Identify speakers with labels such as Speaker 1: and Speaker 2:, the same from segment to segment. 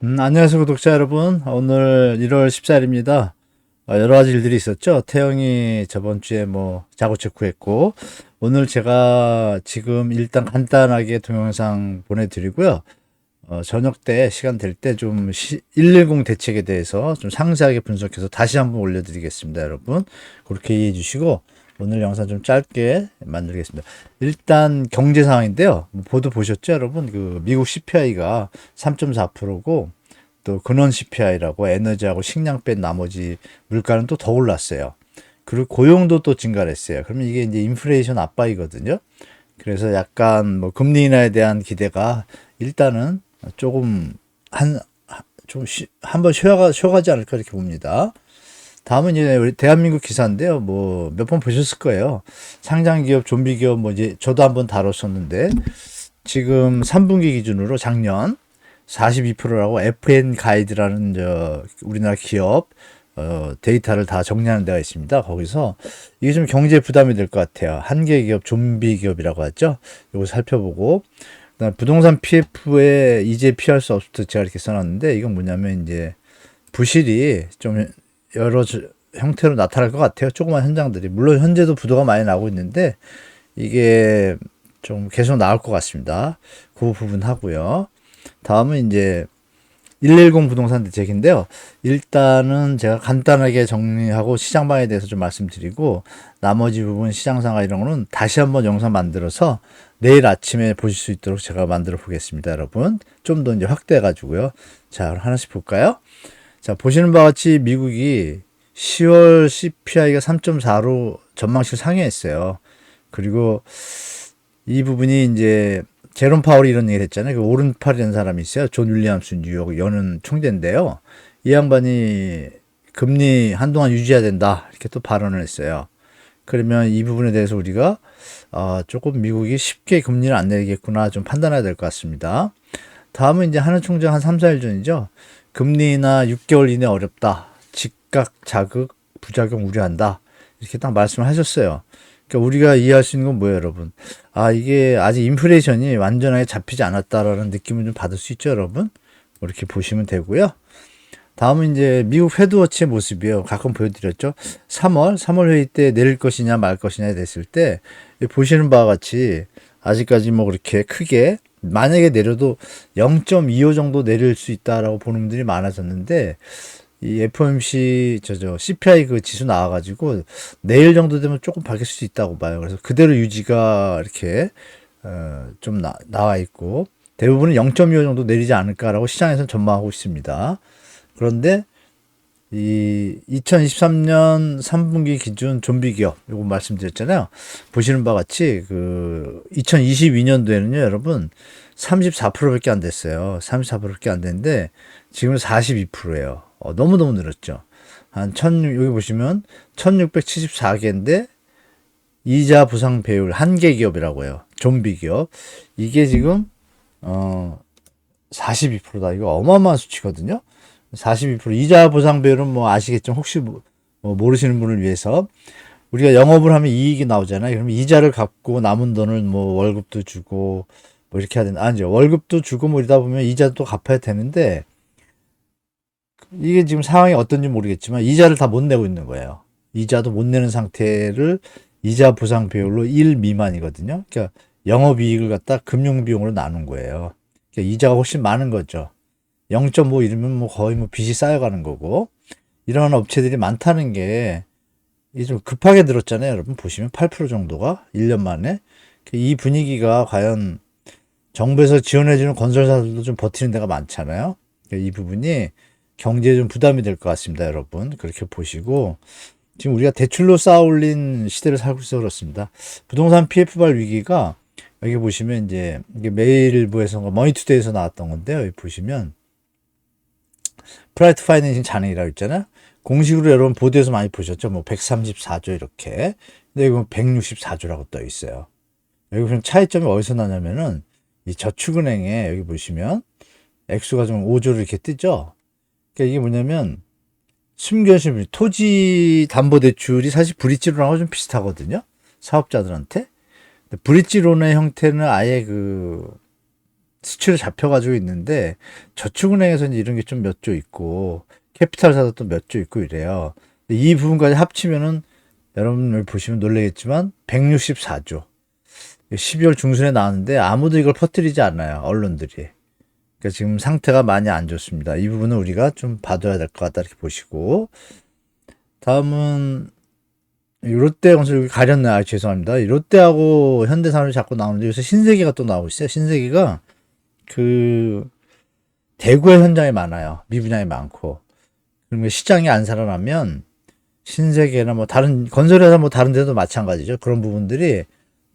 Speaker 1: 안녕하세요, 구독자 여러분. 오늘 1월 14일입니다. 여러 가지 일들이 있었죠. 태영이 저번 주에 뭐 자구책 구했고, 오늘 제가 지금 일단 간단하게 동영상 보내드리고요. 저녁 때 시간 될 때 좀 110 대책에 대해서 좀 상세하게 분석해서 다시 한번 올려드리겠습니다, 여러분. 그렇게 이해해 주시고, 오늘 영상 좀 짧게 만들겠습니다. 일단 경제 상황인데요. 뭐 보도 보셨죠, 여러분? 그 미국 CPI가 3.4%고 또 근원 CPI라고 에너지하고 식량 뺀 나머지 물가는 또 더 올랐어요. 그리고 고용도 또 증가를 했어요. 그러면 이게 이제 인플레이션 압박이거든요. 그래서 약간 뭐 금리 인하에 대한 기대가 일단은 조금 한번 쉬어가지 않을까 이렇게 봅니다. 다음은 이제 우리 대한민국 기사인데요. 뭐 몇 번 보셨을 거예요. 상장 기업, 좀비 기업 뭐 이제 저도 한번 다뤘었는데 지금 3분기 기준으로 작년 42%라고 FN 가이드라는 우리나라 기업 데이터를 다 정리하는 데가 있습니다. 거기서 이게 좀 경제 부담이 될 것 같아요. 한계 기업, 좀비 기업이라고 하죠. 이거 살펴보고 그다음 부동산 PF에 이제 피할 수 없을 때 제가 이렇게 써놨는데 이건 뭐냐면 이제 부실이 좀 여러 형태로 나타날 것 같아요. 조그만 현장들이. 물론 현재도 부도가 많이 나고 있는데 이게 좀 계속 나올 것 같습니다. 그 부분 하고요. 다음은 이제 110 부동산 대책인데요. 일단은 제가 간단하게 정리하고 시장방에 대해서 좀 말씀드리고 나머지 부분 시장상황 이런 거는 다시 한번 영상 만들어서 내일 아침에 보실 수 있도록 제가 만들어 보겠습니다, 여러분. 좀 더 이제 확대해 가지고요. 자, 하나씩 볼까요? 자, 보시는 바와 같이 미국이 10월 CPI가 3.4로 전망치를 상회했어요. 그리고 이 부분이 이제 제롬 파월이 이런 얘기를 했잖아요. 그 오른팔이라는 사람이 있어요. 존 윌리엄스 뉴욕 여는 총재인데요. 이 양반이 금리 한동안 유지해야 된다. 이렇게 또 발언을 했어요. 그러면 이 부분에 대해서 우리가 조금 미국이 쉽게 금리를 안 내리겠구나 좀 판단해야 될 것 같습니다. 다음은 이제 하는 총장 한 3, 4일 전이죠. 금리나 6개월 이내 어렵다. 즉각 자극 부작용 우려한다. 이렇게 딱 말씀을 하셨어요. 그러니까 우리가 이해할 수 있는 건 뭐예요, 여러분? 이게 아직 인플레이션이 완전하게 잡히지 않았다라는 느낌을 좀 받을 수 있죠, 여러분? 이렇게 보시면 되고요. 다음은 이제 미국 페드워치의 모습이에요. 가끔 보여드렸죠. 3월 회의 때 내릴 것이냐 말 것이냐에 됐을 때 보시는 바와 같이 아직까지 뭐 그렇게 크게 만약에 내려도 0.25 정도 내릴 수 있다라고 보는 분들이 많아졌는데 이 FOMC CPI 그 지수 나와가지고 내일 정도 되면 조금 바뀔 수 있다고 봐요. 그래서 그대로 유지가 이렇게 좀 나와 있고 대부분은 0.25 정도 내리지 않을까라고 시장에서는 전망하고 있습니다. 그런데 이 2023년 3분기 기준 좀비 기업 요거 말씀드렸잖아요. 보시는 바와 같이 그 2022년도에는요, 여러분 34%밖에 안 됐어요. 34%밖에 안 됐는데 지금은 42%예요. 너무너무 늘었죠. 여기 보시면 1674개인데 이자 부상 배율 한계 기업이라고 해요. 좀비 기업. 이게 지금 42%다. 이거 어마어마한 수치거든요. 42% 이자 보상 배율은 뭐 아시겠지만 혹시 뭐 모르시는 분을 위해서 우리가 영업을 하면 이익이 나오잖아요. 그러면 이자를 갚고 남은 돈을 뭐 월급도 주고 뭐 이렇게 해야 되나? 아니죠. 월급도 주고 뭐 이러다 보면 이자도 또 갚아야 되는데 이게 지금 상황이 어떤지 모르겠지만 이자를 다 못 내고 있는 거예요. 이자도 못 내는 상태를 이자 보상 비율로 1 미만이거든요. 그러니까 영업이익을 갖다 금융비용으로 나눈 거예요. 그러니까 이자가 훨씬 많은 거죠. 0.5 이러면 뭐 거의 뭐 빚이 쌓여가는 거고 이런 업체들이 많다는 게 이게 좀 급하게 들었잖아요. 여러분 보시면 8% 정도가 1년 만에 이 분위기가 과연 정부에서 지원해주는 건설사들도 좀 버티는 데가 많잖아요. 이 부분이 경제에 좀 부담이 될 것 같습니다, 여러분. 그렇게 보시고 지금 우리가 대출로 쌓아 올린 시대를 살고 있어 그렇습니다. 부동산 PF발 위기가 여기 보시면 이제 이게 매일일보에서 머니투데이에서 나왔던 건데요. 여기 보시면 프라이트 파이낸싱 잔액이라고 있잖아요. 공식으로 여러분 보도에서 많이 보셨죠. 뭐 134조 이렇게. 근데 이건 164조라고 떠 있어요. 여기 보면 차이점이 어디서 나냐면은 이 저축은행에 여기 보시면 액수가 좀 5조를 이렇게 뜨죠. 그러니까 이게 뭐냐면 숨겨진 토지 담보 대출이 사실 브릿지론하고 좀 비슷하거든요. 사업자들한테. 브릿지론의 형태는 아예 그 수치로 잡혀가지고 있는데 저축은행에서 이제 이런 게 좀 몇 조 있고 캐피탈사도 또 몇 조 있고 이래요. 이 부분까지 합치면은 여러분 보시면 놀라겠지만 164조. 12월 중순에 나왔는데 아무도 이걸 퍼뜨리지 않아요. 언론들이. 그러니까 지금 상태가 많이 안 좋습니다. 이 부분은 우리가 좀 봐둬야 될 것 같다 이렇게 보시고 다음은 롯데건설 가렸네. 아, 죄송합니다. 롯데하고 현대산업이 자꾸 나오는데 요새 신세계가 또 나오고 있어요. 신세계가 그 대구의 현장이 많아요. 미분양이 많고. 그러면 시장이 안 살아나면 신세계나 뭐 다른 건설회사 뭐 다른 데도 마찬가지죠. 그런 부분들이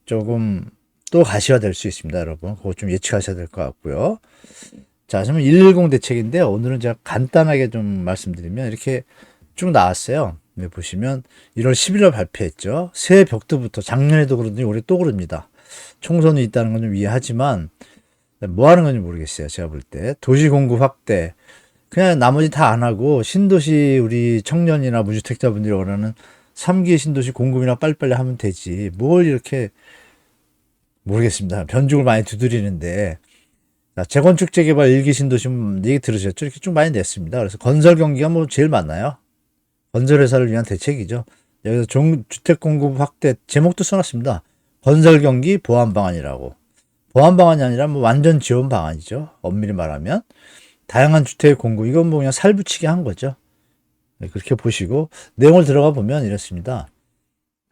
Speaker 1: 조금 또 가시화될 수 있습니다, 여러분. 그거 좀 예측하셔야 될 것 같고요. 자, 그러면 110 대책인데요. 오늘은 제가 간단하게 좀 말씀드리면 이렇게 쭉 나왔어요. 여기 보시면 1월 10일에 발표했죠. 새해 벽두부터 작년에도 그러더니 올해 또 그럽니다. 총선이 있다는 건 좀 이해하지만 뭐 하는 건지 모르겠어요. 제가 볼 때. 도시 공급 확대. 그냥 나머지 다 안 하고 신도시 우리 청년이나 무주택자분들이 원하는 3기 신도시 공급이나 빨리빨리 하면 되지. 뭘 이렇게 모르겠습니다. 변죽을 많이 두드리는데 재건축 재개발 1기 신도시 얘기 들으셨죠? 이렇게 쭉 많이 냈습니다. 그래서 건설 경기가 뭐 제일 많나요? 건설회사를 위한 대책이죠. 여기서 주택 공급 확대 제목도 써놨습니다. 건설 경기 보완 방안이라고. 보완 방안이 아니라 뭐 완전 지원 방안이죠. 엄밀히 말하면 다양한 주택 공급 이건 뭐 그냥 살붙이게 한 거죠. 네, 그렇게 보시고 내용을 들어가 보면 이렇습니다.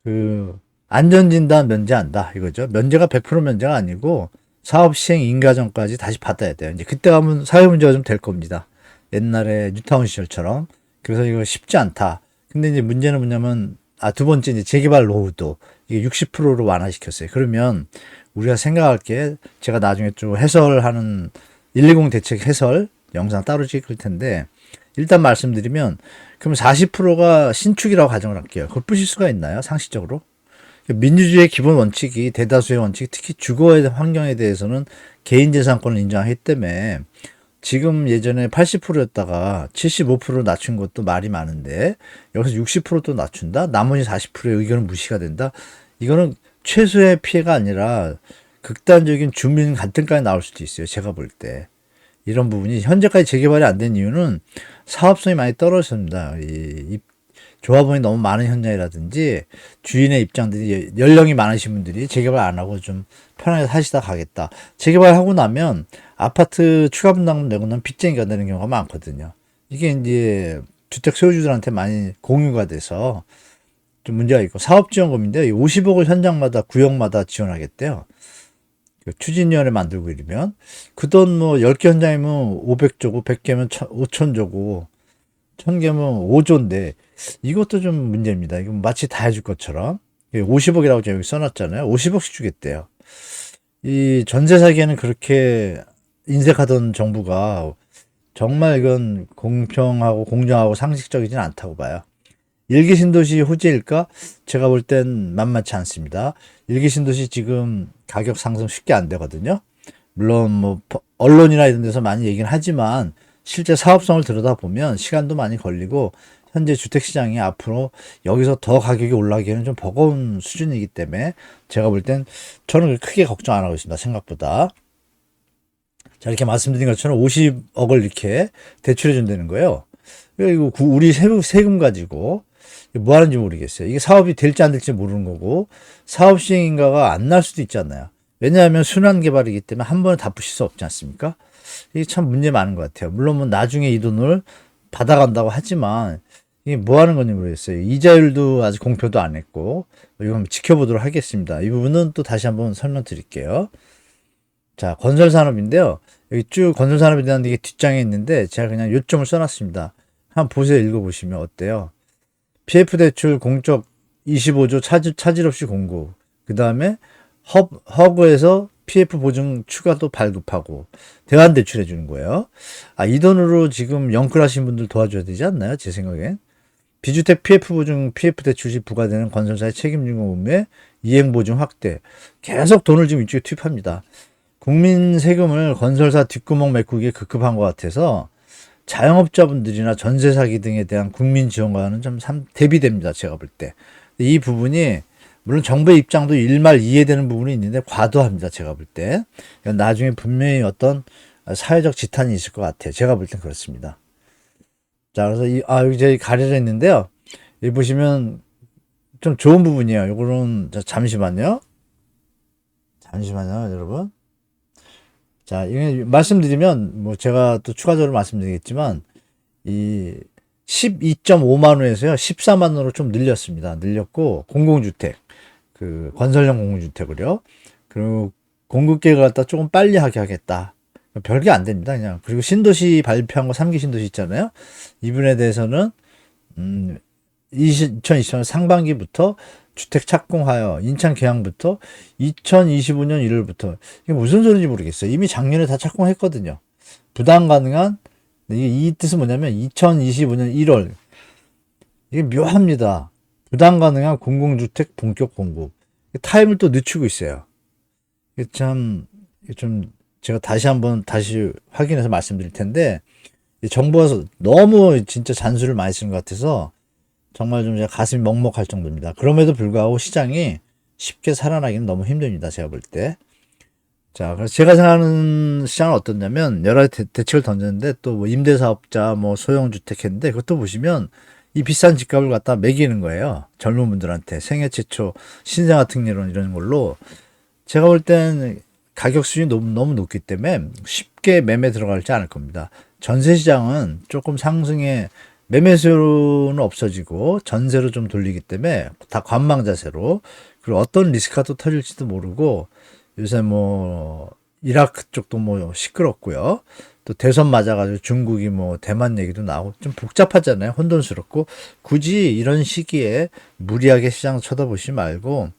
Speaker 1: 그 안전진단 면제한다 이거죠. 면제가 100% 면제가 아니고 사업 시행 인가전까지 다시 받아야 돼요. 이제 그때 가면 사회 문제가 좀 될 겁니다. 옛날에 뉴타운 시절처럼. 그래서 이거 쉽지 않다. 근데 이제 문제는 뭐냐면 두 번째 이제 재개발 노후도 이게 60%로 완화시켰어요. 그러면 우리가 생각할 게 제가 나중에 좀 해설하는 120 대책 해설 영상 따로 찍을 텐데 일단 말씀드리면 그럼 40%가 신축이라고 가정을 할게요. 그걸 부실 수가 있나요? 상식적으로? 민주주의의 기본 원칙이 대다수의 원칙, 특히 주거의 환경에 대해서는 개인재산권을 인정하기 때문에 지금 예전에 80%였다가 75% 낮춘 것도 말이 많은데 여기서 60%또 낮춘다? 나머지 40%의 의견은 무시가 된다? 이거는 최소의 피해가 아니라 극단적인 주민 갈등까지 나올 수도 있어요. 제가 볼 때. 이런 부분이 현재까지 재개발이 안 된 이유는 사업성이 많이 떨어졌습니다. 이 조합원이 너무 많은 현장이라든지 주인의 입장들이 연령이 많으신 분들이 재개발 안 하고 좀 편하게 사시다 가겠다. 재개발하고 나면 아파트 추가 분담금 내고 나면 빚쟁이가 되는 경우가 많거든요. 이게 이제 주택 소유주들한테 많이 공유가 돼서 좀 문제가 있고 사업지원금인데 50억을 현장마다 구역마다 지원하겠대요. 추진위원회 만들고 이러면 그 돈 뭐 10개 현장이면 500조고 100개면 5천조고 1000개면 5조인데 이것도 좀 문제입니다. 이거 마치 다 해줄 것처럼 50억이라고 제가 여기 써놨잖아요. 50억씩 주겠대요. 이 전세 사기에는 그렇게 인색하던 정부가 정말 이건 공평하고 공정하고 상식적이진 않다고 봐요. 일기 신도시 호재일까? 제가 볼 땐 만만치 않습니다. 일기 신도시 지금 가격 상승 쉽게 안 되거든요. 물론 뭐 언론이나 이런 데서 많이 얘기는 하지만 실제 사업성을 들여다보면 시간도 많이 걸리고 현재 주택시장이 앞으로 여기서 더 가격이 올라가기에는 좀 버거운 수준이기 때문에 제가 볼 땐 저는 크게 걱정 안 하고 있습니다. 생각보다. 자, 이렇게 말씀드린 것처럼 50억을 이렇게 대출해 준다는 거예요. 그리고 우리 세금 가지고 뭐 하는지 모르겠어요. 이게 사업이 될지 안 될지 모르는 거고 사업 시행인가가 안 날 수도 있잖아요. 왜냐하면 순환 개발이기 때문에 한 번에 다 부실 수 없지 않습니까? 이게 참 문제 많은 것 같아요. 물론 뭐 나중에 이 돈을 받아간다고 하지만 이게 뭐 하는 건지 모르겠어요. 이자율도 아직 공표도 안 했고 이거 한번 지켜보도록 하겠습니다. 이 부분은 또 다시 한번 설명드릴게요. 자, 건설산업인데요. 여기 쭉 건설산업에 대한 이게 뒷장에 있는데 제가 그냥 요점을 써놨습니다. 한번 보세요. 읽어보시면 어때요? PF 대출 공적 25조 차질 없이 공고. 그 다음에 허브에서 PF 보증 추가 또 발급하고 대환 대출해 주는 거예요. 이 돈으로 지금 영끌하신 분들 도와줘야 되지 않나요? 제 생각엔. 비주택 PF 보증 PF 대출 시 부과되는 건설사의 책임증거 의무에 이행 보증 확대. 계속 돈을 지금 이쪽에 투입합니다. 국민 세금을 건설사 뒷구멍 메꾸기에 급급한 것 같아서 자영업자분들이나 전세 사기 등에 대한 국민 지원과는 좀 대비됩니다. 제가 볼 때. 이 부분이 물론 정부의 입장도 일말 이해되는 부분이 있는데 과도합니다. 제가 볼 때. 이건 나중에 분명히 어떤 사회적 지탄이 있을 것 같아요. 제가 볼 땐 그렇습니다. 자, 그래서 여기 저희 가려져 있는데요. 여기 보시면 좀 좋은 부분이에요. 요거는, 잠시만요. 잠시만요, 여러분. 자, 이게 말씀드리면, 뭐 제가 또 추가적으로 말씀드리겠지만, 이 12.5만 원에서요, 14만 원으로 좀 늘렸습니다. 늘렸고, 공공주택, 그 건설형 공공주택을요. 그리고 공급계획을 갖다 조금 빨리 하게 하겠다. 별게 안 됩니다, 그냥. 그리고 신도시 발표한 거 3기 신도시 있잖아요. 이분에 대해서는 2020년 상반기부터 주택 착공하여 인천 계양부터 2025년 1월부터 이게 무슨 소리인지 모르겠어요. 이미 작년에 다 착공했거든요. 부담 가능한 이게 이 뜻은 뭐냐면 2025년 1월 이게 묘합니다. 부담 가능한 공공주택 본격 공급 타임을 또 늦추고 있어요. 이게 참 좀 제가 다시 확인해서 말씀드릴 텐데 정부가 너무 진짜 잔수를 많이 쓰는 것 같아서 정말 좀 제가 가슴이 먹먹할 정도입니다. 그럼에도 불구하고 시장이 쉽게 살아나기는 너무 힘듭니다. 제가 볼 때. 자, 그래서 제가 생각하는 시장은 어떻냐면 여러 가지 대책을 던졌는데 또 뭐 임대사업자 뭐 소형주택 했는데 그것도 보시면 이 비싼 집값을 갖다 매기는 거예요. 젊은 분들한테 생애 최초 신생아 특례론 이런 걸로 제가 볼 땐 가격 수준이 너무 높기 때문에 쉽게 매매 들어갈지 않을 겁니다. 전세 시장은 조금 상승에 매매수요는 없어지고 전세로 좀 돌리기 때문에 다 관망 자세로 그리고 어떤 리스크가 또 터질지도 모르고 요새 뭐 이라크 쪽도 뭐 시끄럽고요. 또 대선 맞아가지고 중국이 뭐 대만 얘기도 나오고 좀 복잡하잖아요. 혼돈스럽고 굳이 이런 시기에 무리하게 시장 쳐다보지 말고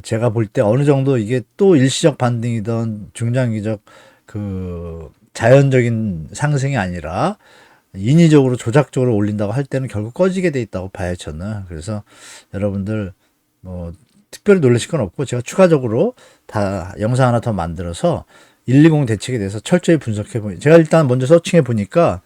Speaker 1: 제가 볼 때 어느 정도 이게 또 일시적 반등이던 중장기적 그 자연적인 상승이 아니라 인위적으로 조작적으로 올린다고 할 때는 결국 꺼지게 돼 있다고 봐요, 저는. 그래서 여러분들 뭐 특별히 놀라실 건 없고 제가 추가적으로 다 영상 하나 더 만들어서 120 대책에 대해서 철저히 분석해 보니 제가 일단 먼저 서칭해 보니까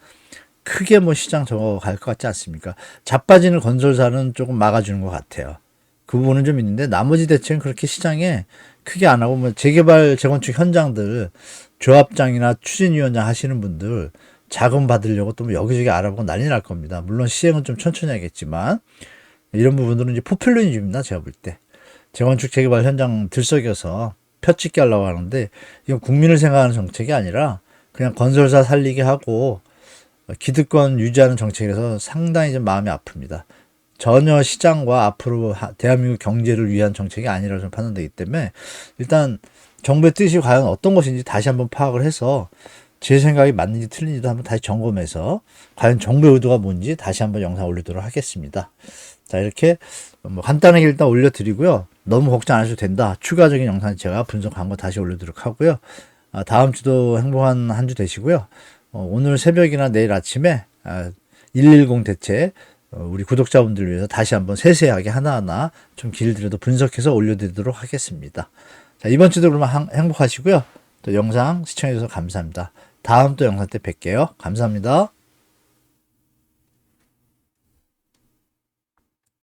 Speaker 1: 크게 뭐 시장 저거 갈 것 같지 않습니까? 자빠지는 건설사는 조금 막아주는 것 같아요. 그 부분은 좀 있는데 나머지 대책은 그렇게 시장에 크게 안 하고 뭐 재개발 재건축 현장들 조합장이나 추진위원장 하시는 분들 자금 받으려고 또 뭐 여기저기 알아보고 난리 날 겁니다. 물론 시행은 좀 천천히 하겠지만 이런 부분들은 이제 포퓰리즘입니다. 제가 볼 때. 재건축 재개발 현장 들썩여서 펴찍기 하려고 하는데 이건 국민을 생각하는 정책이 아니라 그냥 건설사 살리게 하고 기득권 유지하는 정책이라서 상당히 좀 마음이 아픕니다. 전혀 시장과 앞으로 대한민국 경제를 위한 정책이 아니라고 좀 판단되기 때문에 일단 정부의 뜻이 과연 어떤 것인지 다시 한번 파악을 해서 제 생각이 맞는지 틀린지도 한번 다시 점검해서 과연 정부의 의도가 뭔지 다시 한번 영상 올리도록 하겠습니다. 자, 이렇게 뭐 간단하게 일단 올려드리고요. 너무 걱정 안 하셔도 된다. 추가적인 영상 제가 분석한 거 다시 올리도록 하고요. 다음 주도 행복한 한 주 되시고요. 오늘 새벽이나 내일 아침에 110 대책 우리 구독자분들 위해서 다시 한번 세세하게 하나하나 좀 길들여도 분석해서 올려드리도록 하겠습니다. 자, 이번 주도 그러면 행복하시고요. 또 영상 시청해주셔서 감사합니다. 다음 또 영상 때 뵐게요. 감사합니다.